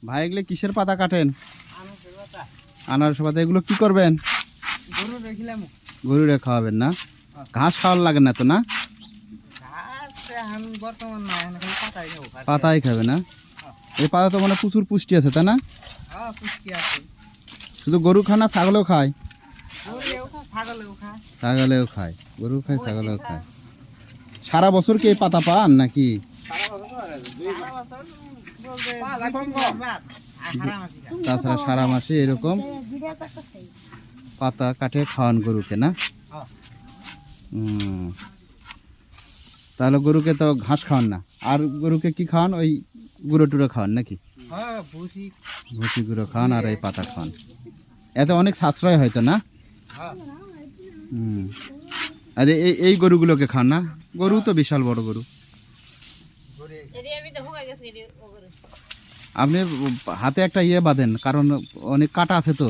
ভাই এগুলো কিসের পাতা কাটেন? আনারস পাতা। এগুলো কি করবেন? গরুরে খাওয়াবেন না? ঘাস খাওয়ার লাগে না তো না? পাতাই খাবে না? এই পাতা তো মানে প্রচুর পুষ্টি আছে তাই না? শুধু গরু খায় না ছাগলেও খায়? ছাগলেও খায়, গরু খায় ছাগলেও খায়। সারা বছর কি এই পাতা পান নাকি? তাছাড়া সারা মাসে এরকম পাতা কাটে খাওয়ান গরুকে না? তাহলে গরুকে তো ঘাস খাওয়ান না, আর গরুকে কি খাওয়ান? ওই গুঁড়ো টুড়ো খাওয়ান নাকি? ভুসি গুঁড়ো খাওয়ান আর এই পাতা খাওয়ান। এতে অনেক সাশ্রয় হয়তো না? আরে এই গরুগুলোকে খান না? গরু তো বিশাল বড় গরু। আপনি হাতে একটা ইয়ে বাঁধেন, কারণ অনেক কাটা আছে তো।